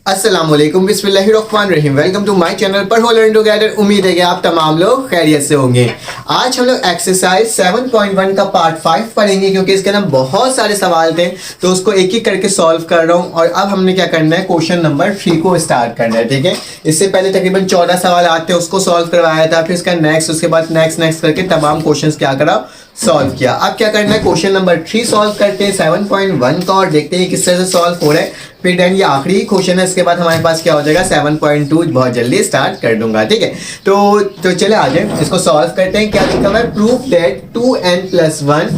अस्सलाम वालेकुम बिस्मिल्लाहिर्रहमानिर्रहीम। वेलकम टू माय चैनल पर हो लर्न टुगेदर। उम्मीद है कि आप तमाम लोग खैरियत से होंगे। आज हम लोग एक्सरसाइज 7.1 का पार्ट 5 पढ़ेंगे क्योंकि इसके अंदर बहुत सारे सवाल थे तो उसको एक एक करके सॉल्व कर रहा हूँ। और अब हमने क्या करना है, क्वेश्चन नंबर 3 को स्टार्ट करना है। ठीक है, इससे पहले तकरीबन 14 सवाल आते हैं, उसको सॉल्व करवाया था, फिर इसका नेक्स्ट, उसके बाद नेक्स्ट करके तमाम क्वेश्चन क्या करा, सॉल्व किया। अब क्या करना है, क्वेश्चन नंबर 3 सॉल्व करते हैं 7.1 का और देखते हैं किस तरह से सॉल्व हो रहा है। फिर देन ये आखिरी क्वेश्चन है, इसके बाद हमारे पास क्या हो जाएगा 7.2 बहुत जल्दी स्टार्ट कर दूंगा। ठीक है, तो चले आ जाए, इसको सॉल्व करते हैं। क्या लिखा हुआ है, proof that 2n+1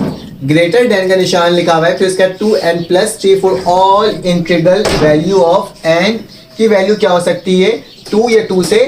greater than का निशान लिखा हुआ है, फिर इसका 2n+3 for all integral value of n की वैल्यू क्या हो सकती है, 2 या 2 से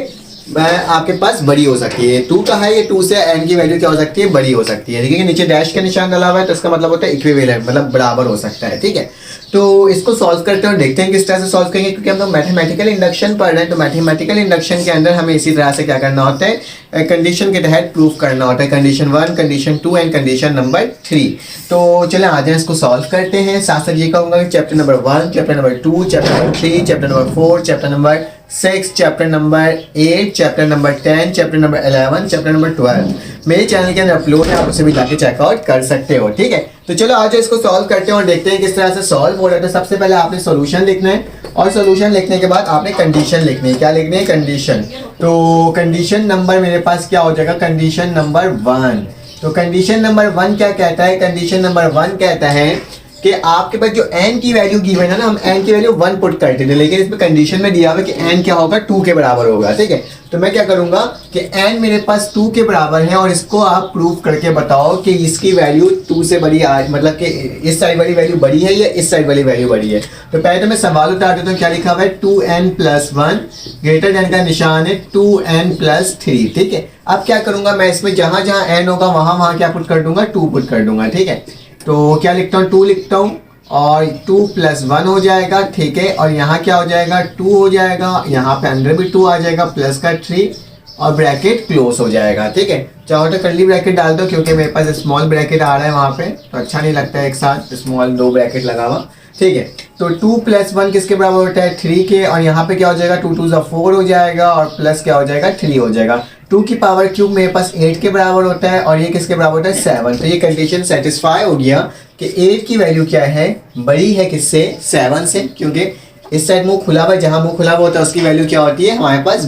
आपके पास बड़ी हो सकती है। 2 का है, ये 2 से n की वैल्यू क्या हो सकती है, बड़ी हो सकती है। देखिए नीचे डैश का निशान डाला हुआ है तो इसका मतलब होता है इक्विवेलेंट, मतलब बराबर हो सकता है। ठीक है, तो इसको सॉल्व करते हैं और देखते हैं किस तरह से सॉल्व करेंगे, क्योंकि हम लोग मैथमेटिकल इंडक्शन पढ़ रहे हैं। तो मैथमेटिकल इंडक्शन के अंदर हमें इसी तरह से क्या करना होता है, कंडीशन के तहत प्रूफ करना होता है। Condition 1, condition 2 and condition number 3। तो चले आ जाए, इसको सॉल्व करते हैं। साथ साथ ये कहूँगा कि chapter number 1, chapter number 2, chapter number 3, chapter number 4, chapter number 6, chapter number 8, chapter number 10, chapter number 11, chapter number 12 मेरे चैनल के अंदर अपलोड है, आप उसे भी जाके चेकआउट कर सकते हो। ठीक है, तो चलो आज इसको सॉल्व करते हैं और देखते हैं किस तरह से सॉल्व हो रहा है। तो सबसे पहले आपने सॉल्यूशन लिखना है और सॉल्यूशन लिखने के बाद आपने कंडीशन लिखनी है। क्या लिखनी है, कंडीशन। तो कंडीशन नंबर मेरे पास क्या हो जाएगा, कंडीशन नंबर 1। तो कंडीशन नंबर 1 क्या कहता है, कंडीशन नंबर 1 कहता है कि आपके पास जो n की वैल्यू गिवन है ना, हम n की वैल्यू 1 पुट करते थे, लेकिन इसमें कंडीशन में दिया हुआ है कि n क्या होगा, 2 के बराबर होगा। ठीक है, तो मैं क्या करूंगा कि n मेरे पास 2 के बराबर है और इसको आप प्रूफ करके बताओ कि इसकी वैल्यू 2 से बड़ी मतलब कि इस साइड वाली वैल्यू बड़ी है या इस साइड वाली वैल्यू बड़ी है। तो पहले तो मैं सवाल उतार देता हूँ। क्या लिखा हुआ है, 2n+1 ग्रेटर देन का निशान है 2n+3। ठीक है, अब क्या करूंगा मैं, इसमें जहां जहां n होगा वहां क्या पुट कर दूंगा, 2 पुट कर दूंगा। ठीक है, तो क्या लिखता हूँ, 2 लिखता हूँ और 2+1 हो जाएगा। ठीक है, और यहाँ क्या हो जाएगा, 2 हो जाएगा, यहाँ पे अंदर भी 2 आ जाएगा, प्लस का 3 और ब्रैकेट क्लोज हो जाएगा। ठीक है, चाहो तो कर्ली ब्रैकेट डाल दो क्योंकि मेरे पास स्मॉल ब्रैकेट आ रहा है वहाँ पे, तो अच्छा नहीं लगता है एक साथ स्मॉल 2 ब्रैकेट लगा हुआ। ठीक है, तो 2+1 किसके बराबर होता है, 3 के, और यहाँ पे क्या हो जाएगा, 2 2 4 हो जाएगा और प्लस क्या हो जाएगा, 3 हो जाएगा। 2 की पावर क्यूब मेरे पास 8 के बराबर होता है और ये किसके बराबर होता है, 7। तो ये कंडीशन सेटिस्फाई हो गया कि 8 की वैल्यू क्या है, बड़ी है किससे, 7 से, क्योंकि इस साइड मुंह खुला हुआ है, जहां मुंह खुला हुआ होता है उसकी वैल्यू क्या होती है, हमारे पास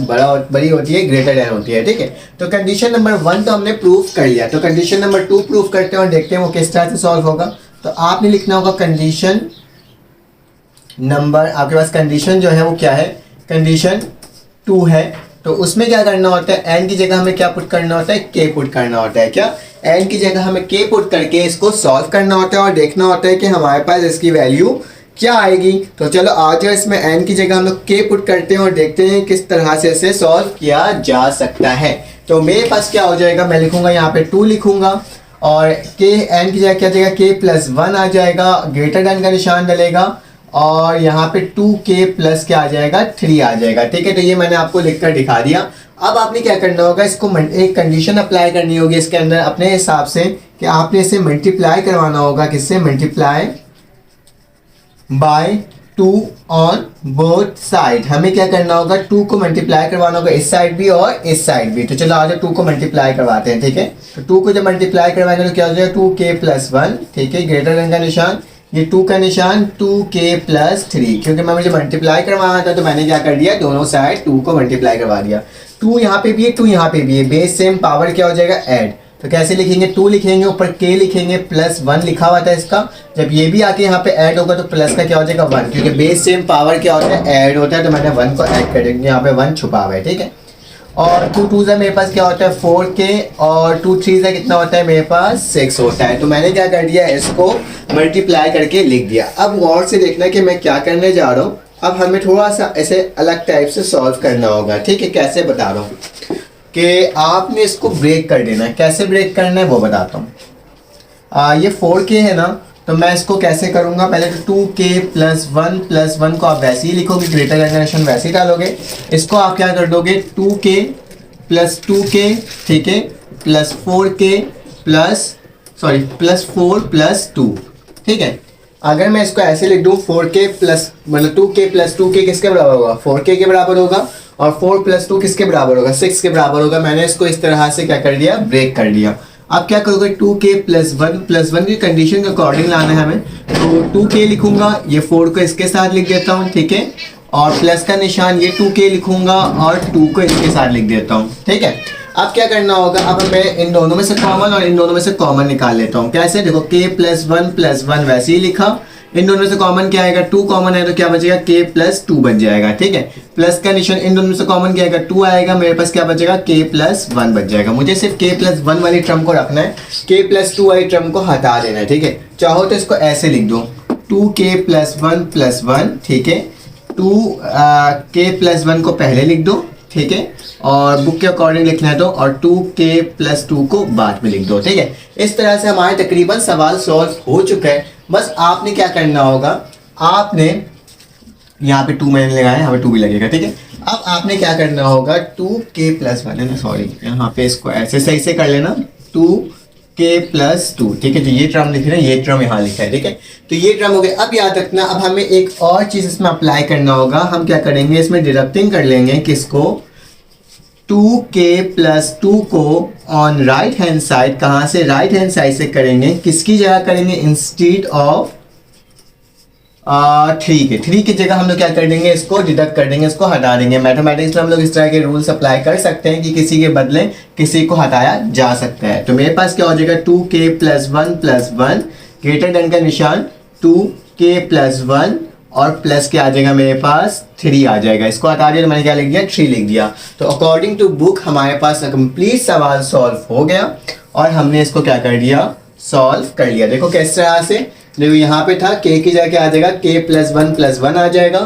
बड़ी होती है, ग्रेटर देन होती है। ठीक है, तो कंडीशन नंबर 1 तो हमने प्रूफ कर लिया। तो कंडीशन नंबर 2 प्रूफ करते हैं और देखते हैं वो किस तरह से सॉल्व होगा। तो आपने लिखना होगा कंडीशन नंबर, आपके पास कंडीशन जो है वो क्या है, कंडीशन 2 है। तो उसमें क्या करना होता है, n की जगह हमें क्या पुट करना होता है, k पुट करना होता है। क्या, n की जगह हमें k पुट करके इसको सॉल्व करना होता है और देखना होता है कि हमारे पास इसकी वैल्यू क्या आएगी। तो चलो आज इसमें n की जगह हम लोग k पुट करते हैं और देखते हैं किस तरह से इसे सॉल्व किया जा सकता है। तो मेरे पास क्या हो जाएगा, मैं लिखूंगा यहाँ पे 2 लिखूंगा और n की जगह क्या जाएगा, k+1 आ जाएगा, ग्रेटर देन का निशान डलेगा और यहाँ पे 2k प्लस क्या आ जाएगा, 3 आ जाएगा। ठीक है, तो ये मैंने आपको लिखकर दिखा दिया। अब आपने क्या करना होगा, इसको एक कंडीशन अप्लाई करनी होगी इसके अंदर अपने हिसाब से कि आपने इसे मल्टीप्लाई करवाना होगा, किससे, multiply by 2 on both side. हमें क्या करना होगा, 2 को मल्टीप्लाई करवाना होगा इस साइड भी और इस साइड भी। तो चलो आज 2 को मल्टीप्लाई करवाते हैं। ठीक है, तो 2 को जब मल्टीप्लाई करवाएंगे तो क्या हो जाएगा, 2k+1। ठीक है, ग्रेटर देन का निशान, ये 2 का निशान 2k+3, क्योंकि मैं मुझे मल्टीप्लाई करवाना था तो मैंने क्या कर दिया, दोनों साइड 2 को मल्टीप्लाई करवा दिया। 2 यहाँ पे भी है, 2 यहाँ पे भी है, बेस सेम, पावर क्या हो जाएगा, ऐड। तो कैसे लिखेंगे, 2 लिखेंगे, ऊपर k लिखेंगे, +1 लिखा हुआ था इसका, जब ये भी आके यहाँ पे ऐड होगा तो प्लस का क्या हो जाएगा, 1, क्योंकि बेस सेम, पावर क्या होता है, ऐड होता है, तो मैंने 1 को ऐड कर देंगे, यहाँ पे 1 छुपा हुआ है। ठीक है, और 2 2 मेरे पास क्या होता है, 4k और 2 3 कितना होता है, मेरे पास 6 होता है। तो मैंने क्या कर दिया, इसको मल्टीप्लाई करके लिख दिया। अब गौर से देखना कि मैं क्या करने जा रहा हूँ। अब हमें थोड़ा सा ऐसे अलग टाइप से सॉल्व करना होगा। ठीक है, कैसे बता रहा हूँ कि आपने इसको ब्रेक कर देना है। कैसे ब्रेक करना है वो बताता हूँ। ये 4k है ना, तो मैं इसको कैसे करूँगा, पहले तो 2k+1 को आप वैसे ही लिखोगे, ग्रेटर देन का निशान वैसे ही डालोगे। इसको आप क्या कर दोगे, 2k+2k, ठीक है, +4k +4 + 2। ठीक है, अगर मैं इसको ऐसे लिख दूँ 4k प्लस मतलब 2k प्लस 2k किसके बराबर होगा, 4k के बराबर होगा, और 4 प्लस 2 किसके बराबर होगा, 6 के बराबर होगा। मैंने इसको इस तरह से क्या कर दिया, ब्रेक कर दिया। अब क्या करोगे, 2k प्लस वन की कंडीशन के अकॉर्डिंग लाना है हमें, तो 2k लिखूंगा, ये 4 को इसके साथ लिख देता हूँ, ठीक है, और प्लस का निशान ये 2k लिखूंगा और 2 को इसके साथ लिख देता हूँ, ठीक है। अब क्या करना होगा, अब मैं इन दोनों में से कॉमन और इन दोनों में से कॉमन निकाल लेता हूँ। कैसे, देखो k प्लस वन वैसे ही लिखा, इन दोनों से कॉमन क्या आएगा, 2 कॉमन है तो क्या बचेगा, k प्लस 2 बच जाएगा, ठीक है। प्लस का निशान इन दोनों से कॉमन क्या आएगा, 2 आएगा, मेरे पास क्या बचेगा, k प्लस 1 बच जाएगा। मुझे सिर्फ k प्लस 1 वाली टर्म को रखना है, k प्लस 2 वाली टर्म को हटा देना है, ठीक है। चाहो तो इसको ऐसे लिख दो, 2k प्लस 1, ठीक है, 2k प्लस 1 को पहले लिख दो, ठीक है, और बुक के अकॉर्डिंग लिखना है तो, और 2k प्लस 2 को बाद में लिख दो, ठीक है। इस तरह से हमारे तकरीबन सवाल सॉल्व हो चुका है। बस आपने क्या करना होगा, आपने यहाँ पे 2 मैंने लगाया, यहाँ पे 2 भी लगेगा, ठीक है। अब आपने क्या करना होगा, 2k प्लस 1 है ना, सॉरी यहाँ पे इसको ऐसे सही से कर लेना, 2k प्लस 2, ठीक है। तो ये टर्म लिख रहे हैं, ये टर्म यहाँ लिखा है, ठीक है। तो ये टर्म हो गया। अब याद रखना, अब हमें एक और चीज़ इसमें अप्लाई करना होगा। हम क्या करेंगे, इसमें डिडक्टिंग कर लेंगे, किसको, 2k प्लस 2 को ऑन राइट हैंड साइड, कहाँ से, राइट हैंड साइड से करेंगे, किसकी जगह करेंगे, इंस्टीड ऑफ 3 की जगह हम लोग क्या कर देंगे, इसको डिडक्ट कर देंगे, इसको हटा देंगे। मैथमेटिक्स में हम लोग इस तरह के रूल्स अप्लाई कर सकते हैं कि किसी के बदले किसी को हटाया जा सकता है। तो मेरे पास क्या हो जाएगा, 2k प्लस 1 ग्रेटर देन का निशान, 2k प्लस 1 और प्लस क्या आ जाएगा, मेरे पास 3 आ जाएगा। इसको हटा दिया तो मैंने क्या लिख दिया, 3 लिख दिया। तो अकॉर्डिंग टू बुक हमारे पास कंप्लीट सवाल सॉल्व हो गया और हमने इसको क्या कर दिया, सॉल्व कर लिया। देखो किस तरह से, देखो यहाँ पे था k की जगह क्या आ जाएगा, k प्लस 1 आ जाएगा,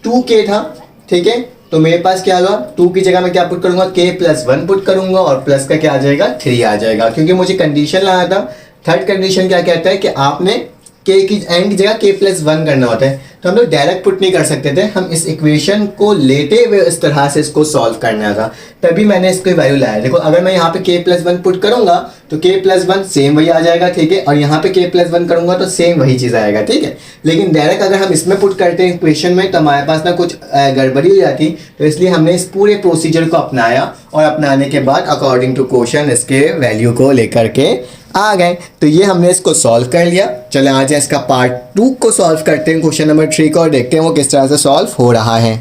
2k था, ठीक है। तो मेरे पास क्या होगा, 2 की जगह मैं क्या पुट करूंगा, k प्लस 1 पुट करूंगा और प्लस का क्या आ जाएगा, 3 आ जाएगा, क्योंकि मुझे कंडीशन लाना था। थर्ड कंडीशन क्या कहता है कि आपने k की एन की जगह k प्लस 1 करना होता है। तो हम लोग डायरेक्ट पुट नहीं कर सकते थे, हम इस इक्वेशन को लेते हुए इस तरह से इसको सॉल्व करना था, तभी मैंने इसको वैल्यू लाया। देखो अगर मैं यहाँ पे k प्लस 1 पुट करूंगा तो k प्लस 1 सेम वही आ जाएगा, ठीक है, और यहाँ पे k प्लस 1 करूंगा तो सेम वही चीज़ आएगा, ठीक है। लेकिन डायरेक्ट अगर हम इसमें पुट करते हैं इक्वेशन में तो हमारे पास ना कुछ गड़बड़ी हो जाती, तो इसलिए हमने इस पूरे प्रोसीजर को अपनाया और अपनाने के बाद अकॉर्डिंग टू क्वेश्चन इसके वैल्यू को लेकर के आ गए। तो ये हमने इसको सॉल्व कर लिया। चले आज इसका पार्ट 2 को सॉल्व करते हैं, क्वेश्चन नंबर 3 को, और देखते हैं वो किस तरह से सॉल्व हो रहा है।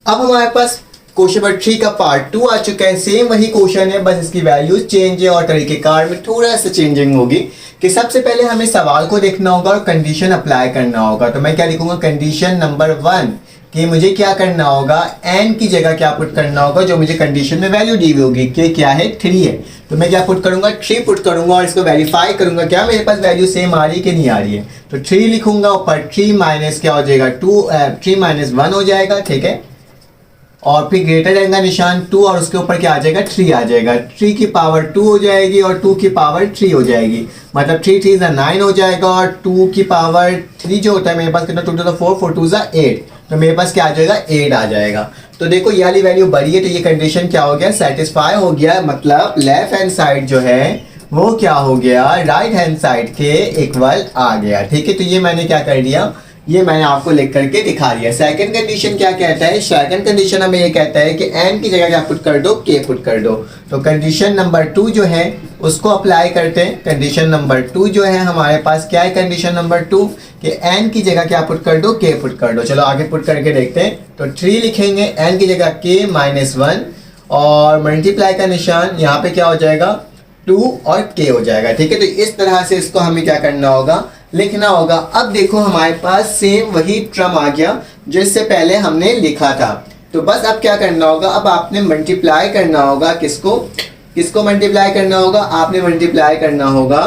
अब हमारे पास क्वेश्चन नंबर 3 का पार्ट 2 आ चुका है। सेम वही क्वेश्चन है, बस इसकी वैल्यूज चेंज है और तरीकेकार में थोड़ा सा चेंजिंग होगी। कि सबसे पहले हमें सवाल को देखना होगा और कंडीशन अप्लाई करना होगा। तो मैं क्या लिखूंगा, कंडीशन नंबर 1 कि मुझे क्या करना होगा, n की जगह क्या पुट करना होगा, जो मुझे कंडीशन में वैल्यू दी हुई होगी कि क्या है, 3 है। तो मैं क्या पुट करूंगा, 3 पुट करूंगा और इसको वेरीफाई करूंगा क्या मेरे पास वैल्यू सेम आ रही है कि नहीं आ रही है। तो 3 लिखूंगा, ऊपर 3 माइनस क्या हो जाएगा, 3 माइनस 1 हो जाएगा, ठीक है, और फिर ग्रेटर देन का निशान 2 और उसके ऊपर क्या आ जाएगा, 3 आ जाएगा। 3 की पावर 2 हो जाएगी और 2 की पावर 3 हो जाएगी, मतलब 3 3 9 हो जाएगा और 2 की पावर 3 जो होता है मेरे पास कितना, 2 to 4 4 2 8, तो मेरे पास क्या आ जाएगा, 8 आ जाएगा। तो देखो ये वाली वैल्यू बड़ी है, तो ये कंडीशन क्या हो गया, सेटिस्फाई हो गया, मतलब लेफ्ट हैंड साइड जो है वो क्या हो गया, राइट हैंड साइड के इक्वल आ गया, ठीक है। तो ये मैंने क्या कर दिया, ये मैंने आपको लिख करके दिखा दिया। सेकंड कंडीशन क्या कहता है, सेकंड कंडीशन हमें ये कहता है कि n की जगह क्या पुट कर दो, k पुट कर दो। तो कंडीशन नंबर 2 जो है उसको अप्लाई करते हैं। कंडीशन नंबर 2 जो है हमारे पास क्या है, कंडीशन नंबर 2 कि n की जगह क्या पुट कर दो, k पुट कर दो। चलो आगे पुट करके देखते हैं। तो 3 लिखेंगे, n की जगह k माइनस 1 और मल्टीप्लाई का निशान यहाँ पे क्या हो जाएगा, 2 और k हो जाएगा, ठीक है। तो इस तरह से इसको हमें क्या करना होगा, लिखना होगा। अब देखो हमारे पास सेम वही टर्म आ गया जिससे पहले हमने लिखा था। तो बस अब क्या करना होगा, अब आपने मल्टीप्लाई करना होगा, किसको मल्टीप्लाई करना होगा, आपने मल्टीप्लाई करना होगा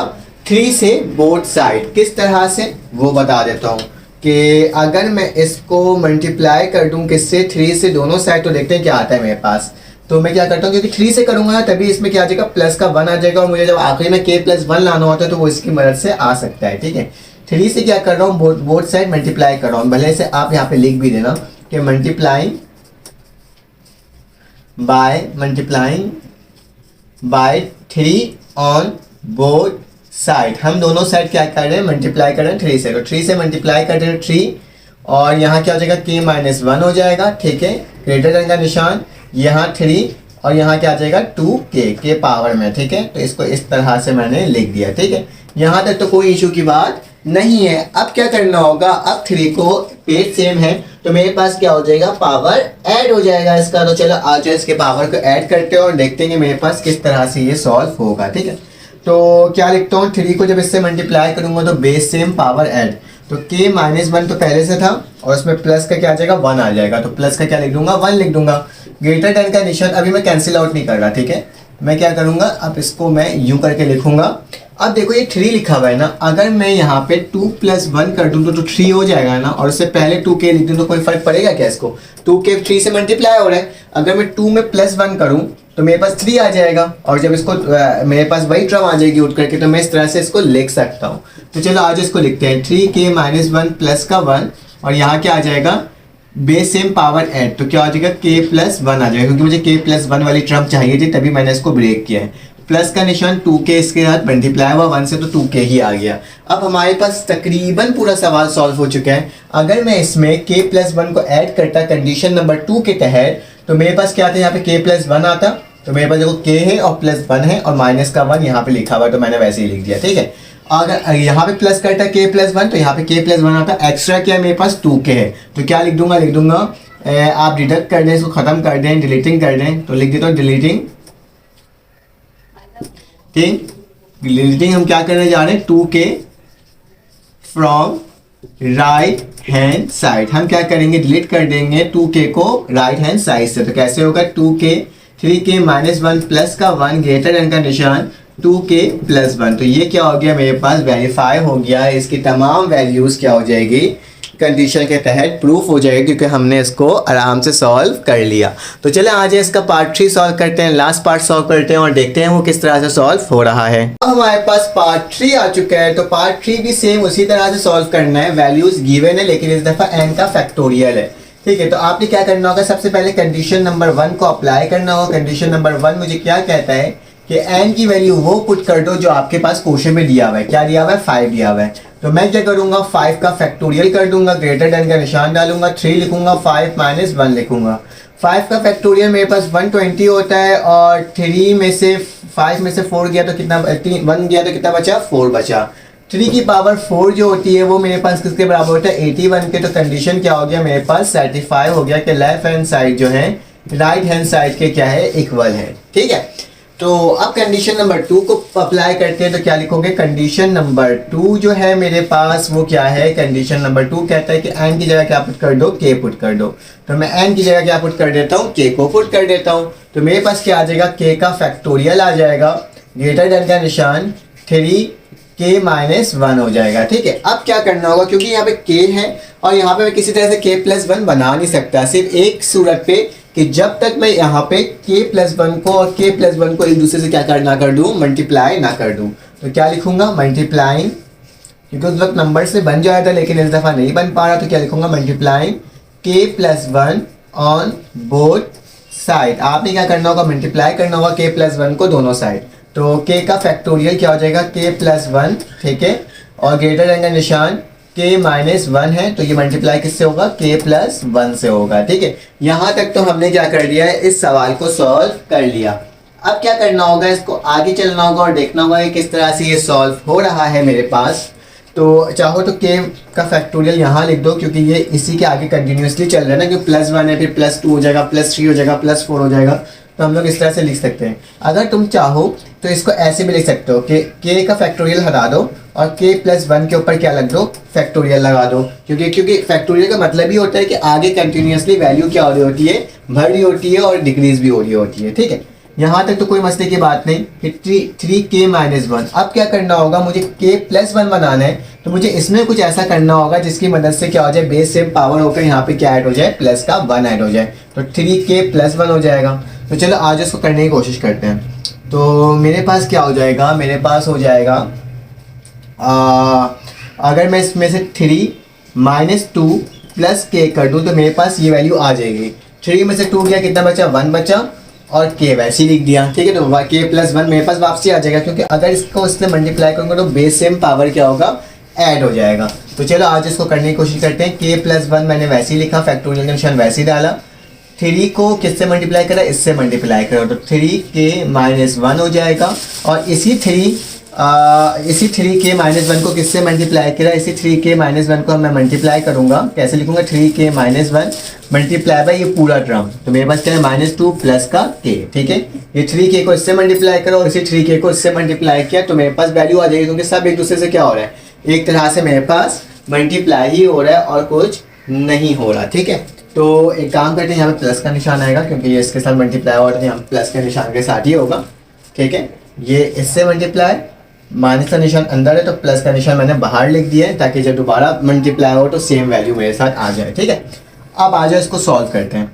3 से बोथ साइड। किस तरह से वो बता देता हूँ कि अगर मैं इसको मल्टीप्लाई कर दूँ किससे, 3 से दोनों साइड, तो देखते हैं क्या आता है मेरे पास। तो मैं क्या करता हूँ, क्योंकि 3 से करूंगा तभी इसमें क्या आ जाएगा, प्लस का 1 आ जाएगा और मुझे जब आखिरी में k प्लस 1 लाना होता है तो वो इसकी मदद से आ सकता है, ठीक है। 3 से क्या कर रहा हूँ, बोथ साइड मल्टीप्लाई कर रहा हूँ। भले से आप यहाँ पे लिख भी देना कि multiplying by 3 on both side, हम दोनों साइड क्या कर रहे हैं, मल्टीप्लाई कर रहे हैं 3 से, तो 3 से मल्टीप्लाई कर रहे हैं 3, और यहाँ क्या हो जाएगा k माइनस 1 हो जाएगा, ठीक है, ग्रेटर देन का निशान, यहाँ 3 और यहाँ क्या आ जाएगा 2k के पावर में, ठीक है। तो इसको इस तरह से मैंने लिख दिया, ठीक है। यहाँ तक तो कोई इशू की बात नहीं है। अब क्या करना होगा, अब 3 को पेज सेम है तो मेरे पास क्या हो जाएगा, पावर ऐड हो जाएगा इसका। तो चलो आज इसके पावर को ऐड करते हैं और देखते हैं मेरे पास किस तरह से ये सॉल्व होगा, ठीक है। तो क्या लिखता हूँ, 3 को जब इससे मल्टीप्लाई करूंगा तो बेस सेम पावर ऐड, तो k माइनस 1 तो पहले से था और उसमें प्लस का क्या आ जाएगा 1 आ जाएगा, तो प्लस का क्या लिख दूंगा 1 लिख दूंगा। ग्रेटर देन का निशान अभी मैं कैंसिल आउट नहीं कर रहा, ठीक है, मैं क्या करूंगा, अब इसको मैं यूं करके लिखूंगा। अब देखो ये 3 लिखा हुआ है ना, अगर मैं यहाँ पे 2 + 1 कर दूँ तो 3 हो जाएगा ना, और उससे पहले 2k लिख दूँ तो कोई फर्क पड़ेगा क्या इसको, 2k 3 से मल्टीप्लाई हो रहा है। अगर मैं 2 में +1 करूँ तो मेरे पास 3 आ जाएगा, और जब इसको मेरे पास वही टर्म आ जाएगी उठ करके, तो मैं इस तरह से इसको लिख सकता हूँ। तो चलो आज इसको लिखते हैं, 3k माइनस 1 प्लस का 1, और यहाँ क्या आ जाएगा बेस सेम पावर ऐड, तो क्या हो जाएगा k + 1 आ जाएगा, क्योंकि मुझे k + 1 वाली टर्म चाहिए थी तभी मैंने इसको ब्रेक किया है। प्लस का निशान 2k इसके साथ मल्टीप्लाई हुआ 1 से, तो 2k ही आ गया। अब हमारे पास तकरीबन पूरा सवाल सॉल्व हो चुका है। अगर मैं इसमें k + 1 को ऐड करता कंडीशन नंबर 2 के तहत, तो मेरे पास क्या आता है, यहाँ पे k + 1 आता, तो मेरे पास देखो k है और +1 है और माइनस का 1 यहाँ पे लिखा हुआ है, तो मैंने वैसे ही लिख दिया, ठीक है। अगर यहाँ पे प्लस करता k + 1 तो यहाँ पे k + 1 आता, एक्स्ट्रा क्या है मेरे पास 2k है, तो क्या लिख दूंगा आप डिडक्ट कर दें, इसको खत्म कर दें, डिलीटिंग कर दें, तो लिख देता हूँ डिलीटिंग, ठीक। डिलीटिंग हम क्या करने जा रहे हैं, 2k from right hand side, हम क्या करेंगे डिलीट कर देंगे 2k को राइट हैंड साइड से। तो कैसे होगा, 2k 3k माइनस 1 प्लस का 1 ग्रेटर देन का निशान 2k + 1, तो ये क्या हो गया मेरे पास वेरीफाई हो गया, इसकी तमाम वैल्यूज क्या हो जाएगी कंडीशन के तहत प्रूफ हो जाएगा, क्योंकि हमने इसको आराम से सॉल्व कर लिया। तो चले आज इसका पार्ट 3 सॉल्व करते हैं, लास्ट पार्ट सॉल्व करते हैं और देखते हैं वो किस तरह से सॉल्व हो रहा है। अब हमारे पास पार्ट 3 आ चुका है, तो पार्ट 3 भी सेम उसी तरह से सॉल्व करना है। वैल्यूज गिवन है लेकिन इस दफा n का फैक्टोरियल है, ठीक है। तो आपने क्या करना होगा, सबसे पहले कंडीशन नंबर 1 को अप्लाई करना होगा। कंडीशन नंबर 1 मुझे क्या कहता है कि n की वैल्यू वो पुट कर दो जो आपके पास क्वेश्चन में दिया हुआ है। क्या दिया हुआ है, 5 दिया हुआ है, तो मैं क्या करूंगा 5 का फैक्टोरियल कर दूंगा, ग्रेटर देन का निशान डालूंगा, 3 लिखूंगा, 5 माइनस 1 लिखूंगा। 5 का फैक्टोरियल मेरे पास 120 होता है, और 3 में से 5 में से 4 गया तो कितना, 1 गया तो कितना बचा, 4 बचा। 3 की पावर 4 जो होती है वो मेरे पास किसके बराबर होता है, 81 के। तो कंडीशन क्या हो गया मेरे पास, सेटिस्फाई हो गया कि लेफ्ट हैंड साइड जो है राइट हैंड साइड के क्या है, इक्वल है, ठीक है। तो अब कंडीशन नंबर 2 को अप्लाई करते हैं, तो क्या लिखोगे, कंडीशन नंबर 2 जो है मेरे पास वो क्या है, कंडीशन नंबर 2 कहता है कि n की जगह क्या पुट कर दो, k पुट कर दो। तो मैं n की जगह क्या पुट कर देता हूँ, k को पुट कर देता हूँ। तो मेरे पास क्या आ जाएगा, k का फैक्टोरियल आ जाएगा, ग्रेटर देन का निशान 3k माइनस 1 हो जाएगा, ठीक है। अब क्या करना होगा, क्योंकि यहाँ पे k है और यहाँ पे मैं किसी तरह से k + 1 बना नहीं सकता, सिर्फ एक सूरत पे कि जब तक मैं यहाँ पे k + 1 को और k + 1 को एक दूसरे से क्या ना कर दूँ, मल्टीप्लाई ना कर दूँ। तो क्या लिखूंगा, मल्टीप्लाइंग, क्योंकि उस वक्त नंबर से बन जाया था लेकिन इस दफ़ा नहीं बन पा रहा, तो क्या लिखूंगा, multiplying k + 1 on both side. आपने क्या करना होगा, मल्टीप्लाई करना होगा k + 1 को दोनों साइड। तो k का फैक्टोरियल क्या हो जाएगा, k + 1, ठीक है, और ग्रेटर देन का निशान k माइनस 1 है, तो ये मल्टीप्लाई किससे होगा, k + 1 से होगा, ठीक है। यहाँ तक तो हमने क्या कर लिया है, इस सवाल को सॉल्व कर लिया। अब क्या करना होगा, इसको आगे चलना होगा और देखना होगा कि किस तरह से ये सॉल्व हो रहा है मेरे पास। तो चाहो तो k का फैक्टोरियल यहाँ लिख दो, क्योंकि ये इसी के आगे कंटिन्यूसली चल रहा है ना, क्योंकि +1 है, फिर +2 हो जाएगा, +3 हो जाएगा, +4 हो जाएगा, तो हम लोग इस तरह से लिख सकते हैं। अगर तुम चाहो तो इसको ऐसे भी लिख सकते हो कि k का फैक्टोरियल हटा दो और k + 1 के ऊपर क्या लग दो, फैक्टोरियल लगा दो, क्योंकि फैक्टोरियल का मतलब ही होता है कि आगे कंटिन्यूसली वैल्यू क्या हो रही होती है, बढ़ रही होती है और डिक्रीज भी हो रही होती है, ठीक है। यहाँ तक तो कोई मसले की बात नहीं कि 3k माइनस 1। अब क्या करना होगा, मुझे k + 1 बनाना है, तो मुझे इसमें कुछ ऐसा करना होगा जिसकी मदद से क्या हो जाए, बेस सेम पावर होकर यहाँ पे क्या ऐड हो जाए, प्लस का 1 ऐड हो जाए, तो 3k + 1 हो जाएगा। तो चलो आज इसको करने की कोशिश करते हैं। तो मेरे पास क्या हो जाएगा, मेरे पास हो जाएगा अगर मैं इसमें से 3 - 2 + k कर दूँ तो मेरे पास ये वैल्यू आ जाएगी। 3 में से 2 गया, कितना बचा, 1 बचा, और के वैसे ही लिख दिया, ठीक है। तो के प्लस वन मेरे पास वापसी आ जाएगा, क्योंकि अगर इसको इससे मल्टीप्लाई करूँगा तो बेस सेम पावर क्या होगा, ऐड हो जाएगा। तो चलो आज इसको करने की कोशिश करते हैं। के प्लस वन मैंने वैसे ही लिखा, फैक्टोरियल का निशान वैसे ही डाला। 3 को किससे मल्टीप्लाई करा, इससे मल्टीप्लाई करो तो 3k माइनस 1 हो जाएगा। और इसी 3k माइनस 1 को किससे मल्टीप्लाई करा, इसी 3k माइनस 1 को मैं मल्टीप्लाई करूंगा। कैसे लिखूंगा, 3k माइनस 1 मल्टीप्लाई बाई ये पूरा टर्म, तो मेरे पास क्या है -2 प्लस का k, ठीक है। ये 3k को इससे मल्टीप्लाई करो और इसी 3k को इससे मल्टीप्लाई किया तो मेरे पास वैल्यू आ जाएगी, क्योंकि सब एक दूसरे से क्या हो रहा है, एक तरह से मेरे पास मल्टीप्लाई ही हो रहा है और कुछ नहीं हो रहा, ठीक है। तो एक काम करते हैं, यहाँ पे प्लस का निशान आएगा, क्योंकि ये इसके साथ मल्टीप्लाई हो रहा है, यहाँ प्लस के निशान के साथ ही होगा, ठीक है। ये इससे मल्टीप्लाई, माइनस का निशान अंदर है तो प्लस का निशान मैंने बाहर लिख दिया है, ताकि जब दोबारा मल्टीप्लाई हो तो सेम वैल्यू मेरे साथ आ जाए, ठीक है। अब आ जाओ इसको सॉल्व करते हैं।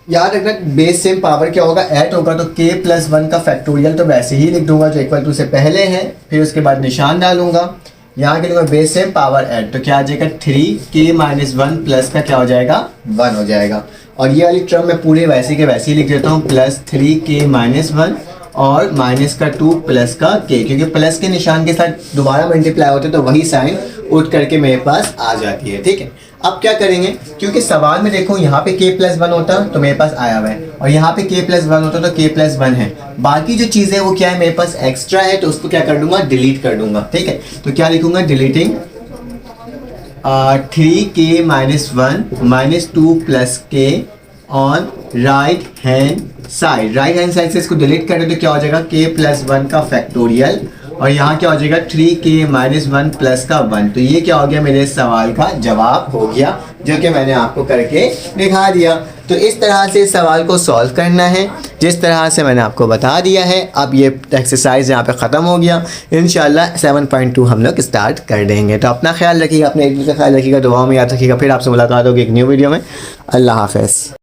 याद रखना बेस सेम पावर क्या होगा, ऐड होगा, तो k प्लस 1 का फैक्टोरियल तो वैसे ही लिख दूंगा जो इक्वल टू से पहले है, फिर उसके बाद निशान डालूंगा, यहाँ के लिए बेस सेम पावर ऐड, तो क्या आ जाएगा 3k माइनस 1 प्लस का क्या हो जाएगा 1 हो जाएगा। और ये वाली टर्म मैं पूरे वैसे के वैसे ही लिख देता हूँ, प्लस 3k माइनस 1 और माइनस का 2 प्लस का k, क्योंकि प्लस के निशान के साथ दोबारा मल्टीप्लाई होते तो वही साइन उठ करके मेरे पास आ जाती है, ठीक है। अब क्या करेंगे, क्योंकि सवाल में देखो यहाँ पे k प्लस 1 होता तो मेरे पास आया हुआ है, और यहाँ पे k प्लस 1 होता तो k प्लस 1 है। बाकी जो चीज़ें वो क्या है, मेरे पास एक्स्ट्रा है, तो उसको क्या कर दूंगा, डिलीट कर दूंगा, ठीक है। तो क्या लिखूंगा, deleting 3k minus 1 minus 2 plus k on right hand side. Right hand side से इसको डिलीट करें तो क्या हो जाएगा, k प्लस 1 का फैक्टोरियल, और यहाँ क्या हो जाएगा 3k माइनस 1 प्लस का 1। तो ये क्या हो गया, मेरे सवाल का जवाब हो गया, जो कि मैंने आपको करके दिखा दिया। तो इस तरह से इस सवाल को सॉल्व करना है, जिस तरह से मैंने आपको बता दिया है। अब ये एक्सरसाइज यहाँ पे ख़त्म हो गया, इंशाल्लाह 7.2 हम लोग स्टार्ट कर देंगे। तो अपना ख्याल रखिएगा, अपने एक दूसरे का ख्याल रखिएगा, दुआओं में याद रखिएगा। फिर आपसे मुलाकात होगी एक न्यू वीडियो में। अल्लाह हाफ़िज़।